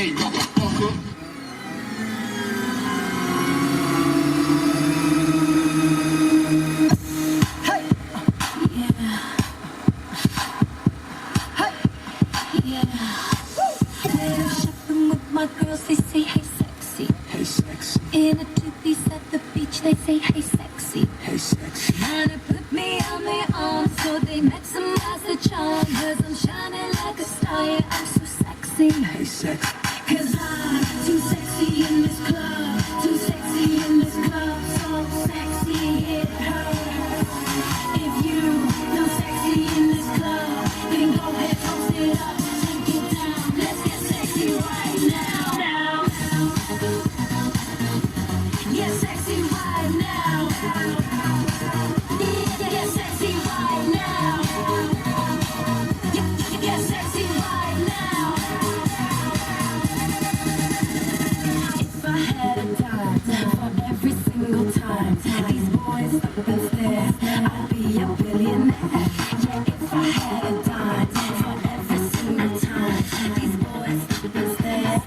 Hey, motherfucker. Hey. Yeah. Hey. Yeah. Woo. Shopping with my girls, they say, hey, sexy. Hey, sexy. In a two-piece at the beach, they say, hey, sexy. Hey, sexy. Trying to put me on their arms so they maximize the charm. Cause I'm shining like a star, yeah, I'm so sexy. Hey, sexy. Cause I'm too sexy in this club. Too sexy in this club. So sexy it hurts. If you feel sexy in this club, then go ahead, post it up. Take it down. Let's get sexy right now. Get sexy right now. Get sexy right now. Get sexy right now. If I had a dime for every single time these boys stop and stare, I'd be a billionaire. Yeah, if I had a dime for every single time these boys stop and stare,